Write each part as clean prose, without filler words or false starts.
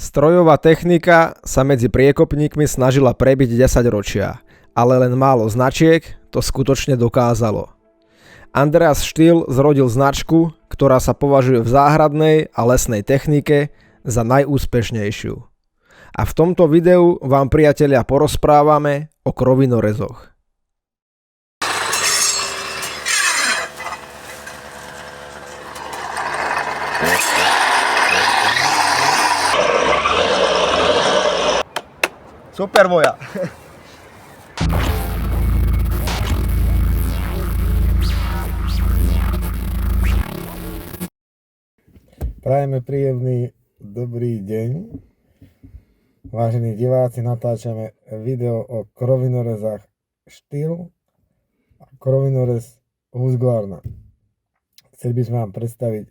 Strojová technika sa medzi priekopníkmi snažila prebiť 10 ročia, ale len málo značiek to skutočne dokázalo. Andreas Stihl zrodil značku, ktorá sa považuje v záhradnej a lesnej technike za najúspešnejšiu. A v tomto videu vám, priatelia, porozprávame o krovinorezoch. Super moja. Prajeme príjemný dobrý deň. Vážení diváci, natáčame video o krovinorezách Stihl a krovinorez Husqvarna. Chceli by sme vám predstaviť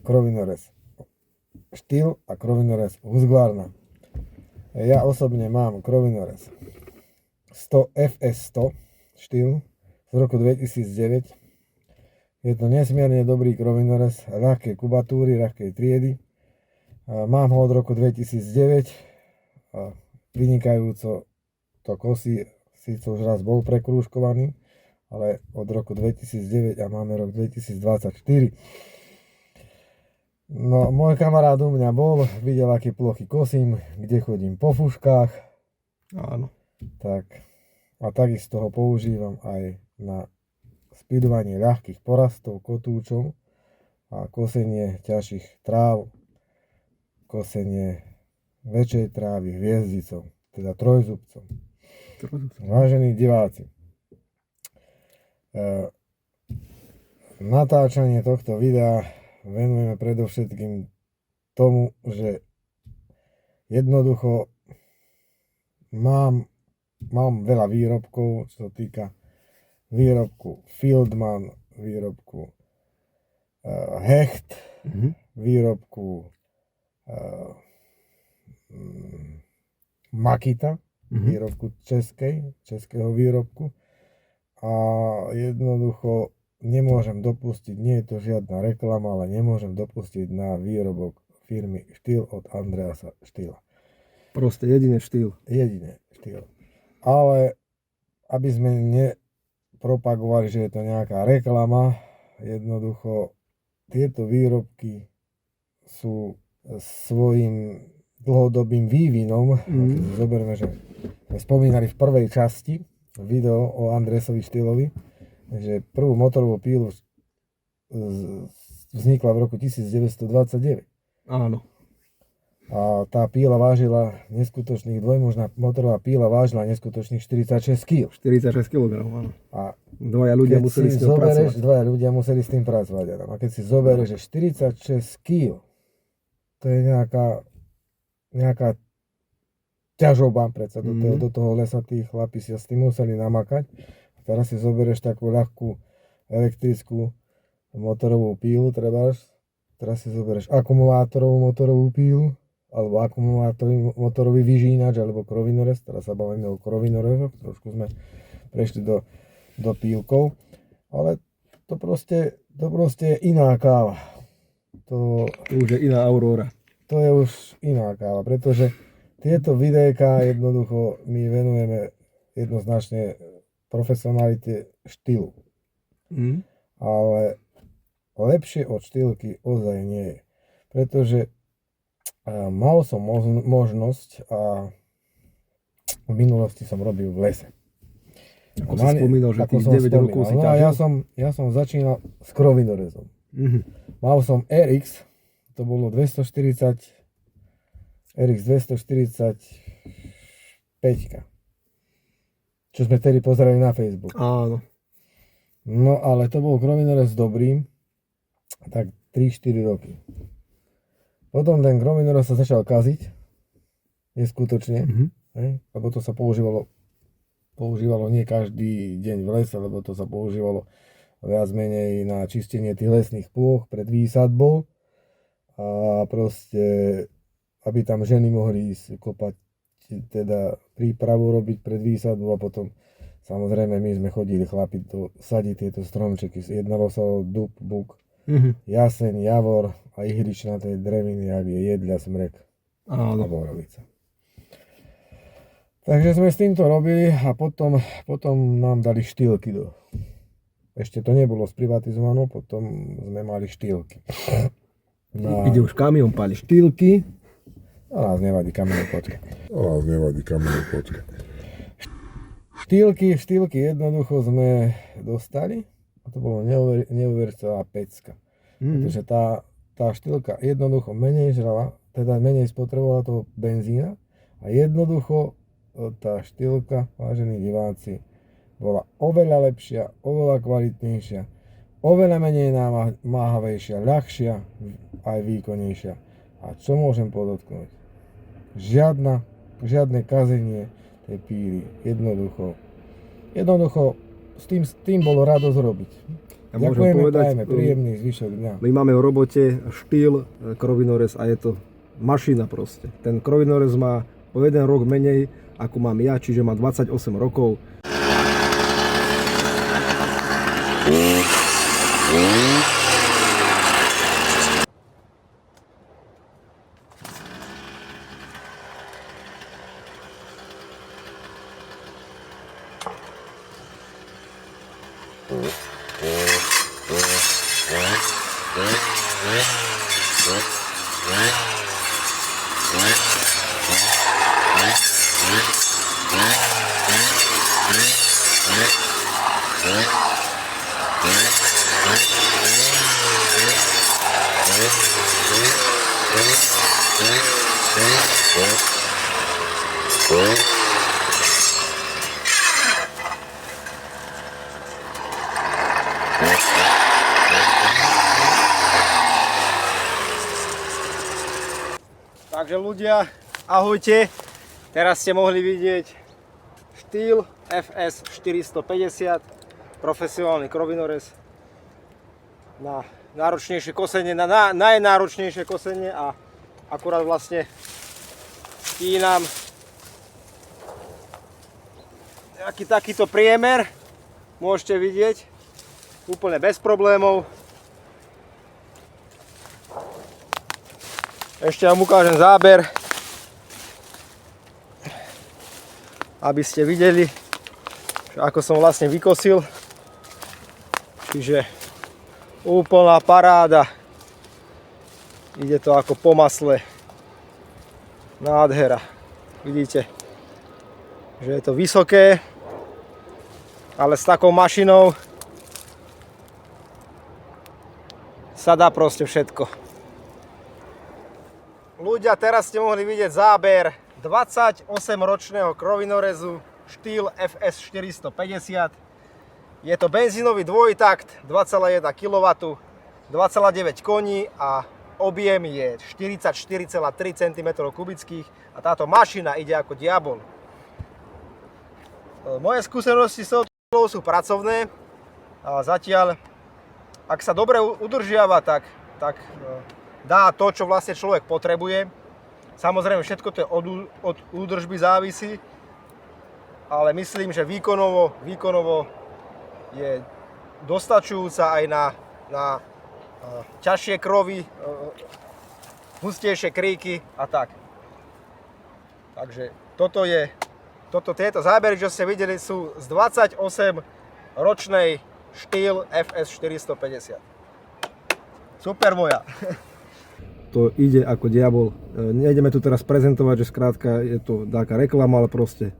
krovinorez Stihl a krovinorez Husqvarna. Ja osobne mám krovinorez 100 FS100 Stihl z roku 2009. Je to nesmierne dobrý krovinorez, ľahkej kubatúry, ľahkej triedy. Mám ho od roku 2009. Vynikajúco to kosí, síce už raz bol prekrúžkovaný, ale od roku 2009 a máme rok 2024. No, môj kamarát u mňa bol, videl, aké plochy kosím, kde chodím po fuškách. Áno. Tak, a takisto ho používam aj na spidovanie ľahkých porastov kotúčov a kosenie ťažších tráv, kosenie väčšej trávy hviezdicou, teda trojzubcom. Vážení diváci, natáčanie tohto videa venujeme predovšetkým tomu, že jednoducho mám veľa výrobkov, čo sa týka výrobku Fieldman, výrobku Hecht, výrobku Makita, výrobku českého výrobku, a jednoducho nemôžem dopustiť, nie je to žiadna reklama, ale nemôžem dopustiť na výrobok firmy Stihl od Andreasa Stihla. Proste jediné Stihl. Jediné Stihl. Ale aby sme nepropagovali, že je to nejaká reklama, jednoducho tieto výrobky sú svojím dlhodobým vývinom. Zoberme, že sme spomínali v prvej časti video o Andreasovi Stihlovi, že prvú motorovú pílu vznikla v roku 1929. Áno. A tá píla vážila neskutočných, dvojmožná motorová píla vážila neskutočných 46 kg. 46 kg, áno. A Dvaja ľudia museli s tým pracovať. Dvaja ľudia museli s tým pracovať. A keď si zoberieš, že 46 kg, to je nejaká ťažoba, predsa do toho lesa tí chlapi si s tým museli namakať. Teraz si zoberieš takú ľahkú elektrickú motorovú pílu, teraz si zoberieš akumulátorovú motorovú pílu, alebo motorový vyžínač, alebo krovinorez. Teraz sa bavíme o krovinorezoch, trošku sme prešli do pílkov, ale to proste je iná káva. To už je iná aurora. To je už iná káva, pretože tieto videjka jednoducho my venujeme jednoznačne profesionalite Stihlu. Ale lepšie od Stihlky ozaj nie je. Pretože mal som možnosť a v minulosti som robil v lese. Ako si spomínal, že tých 9 rokov si ťažil? Ja som začínal s krovinorezom. Mal som RX, to bolo RX 245. Čo sme tedy pozerali na Facebook. Áno. No ale to bol krovinorez dobrý, tak 3-4 roky. Potom ten krovinorez sa začal kaziť, neskutočne, lebo to sa používalo nie každý deň v lese, lebo to sa používalo viac menej na čistenie tých lesných plôch pred výsadbou a proste, aby tam ženy mohli ísť kopať, teda prípravu robiť pred výsadbou, a potom samozrejme my sme chodili chlapi sadiť tieto stromčeky. Jednalo sa o dub, buk, jaseň, javor a ihličnaté dreviny, jak je jedľa, smrek a Áno. borovica. Takže sme s týmto robili a potom nám dali štýlky ešte to nebolo sprivatizované, potom sme mali štýlky. No, Ide už kamión pali. štýlky. A nás nevadí kamenné počka. Štýlky jednoducho sme dostali a to bolo neuveriteľná pecka. Pretože tá štýlka jednoducho menej žrala, teda menej spotrebovala toho benzína a jednoducho tá štýlka, vážení diváci, bola oveľa lepšia, oveľa kvalitnejšia, oveľa menej námahavejšia, ľahšia, aj výkonnejšia. A čo môžem podotknúť? Žiadne kazenie tej píly. Jednoducho s tým bolo radosť robiť. Ja môžem Ďakujeme, povedať, prajeme, príjemný zvyšok dňa. My máme v robote štýl krovinorez a je to mašina proste. Ten krovinorez má o 1 rok menej ako mám ja, čiže má 28 rokov. Takže ľudia, ahojte. Teraz ste mohli vidieť štýl FS 450, profesionálny krovinorez na náročnejšie kosenie, na najnáročnejšie kosenie a akurát vlastne stínam nejaký takýto priemer. Môžete vidieť úplne bez problémov. Ešte vám ukážem záber, aby ste videli, ako som vlastne vykosil. Čiže úplná paráda. Ide to ako po masle. Nádhera. Vidíte, že je to vysoké, ale s takou mašinou sa dá proste všetko. Ľudia, teraz ste mohli vidieť záber 28-ročného krovinorezu štýl FS 450. Je to benzínový dvojtakt, 2,1 kW, 2,9 koní a objem je 44,3 cm3 a táto mašina ide ako diabol. Moje skúsenosti s touto sú pracovné a zatiaľ, ak sa dobre udržiava, tak dá to, čo vlastne človek potrebuje. Samozrejme, všetko to od údržby závisí, ale myslím, že výkonovo je dostačujúca aj na ťažšie krovy, hustejšie kríky a tak. Takže tieto zábery, čo ste videli, sú z 28-ročnej štýl FS 450. Super moja. To ide ako diabol. Nejdeme tu teraz prezentovať, že skrátka je to taká reklama, ale proste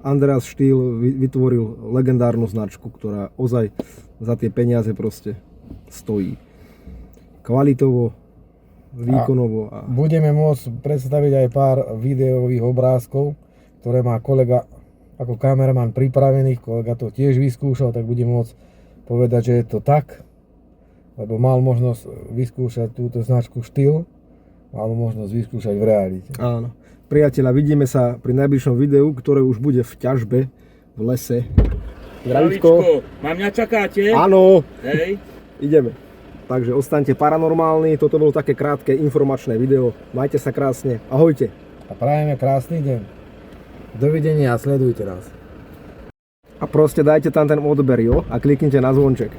Andreas Štýl vytvoril legendárnu značku, ktorá ozaj za tie peniaze proste stojí. Kvalitovo, výkonovo. A budeme môcť predstaviť aj pár videových obrázkov, ktoré má kolega ako kameraman pripravených. Kolega to tiež vyskúšal, tak bude môcť povedať, že je to tak, lebo mal možnosť vyskúšať túto značku Štýl. Mal možnosť vyskúšať v realite. Áno. Priatelia, vidíme sa pri najbližšom videu, ktoré už bude v ťažbe, v lese. Zdravíčko, mám mňa čakáte? Áno. Hej. Ideme. Takže ostaňte paranormálni, toto bolo také krátke informačné video. Majte sa krásne, ahojte. A prajeme krásny deň. Dovidenia a sledujte nás. A proste dajte tam ten odber, jo? A kliknite na zvonček.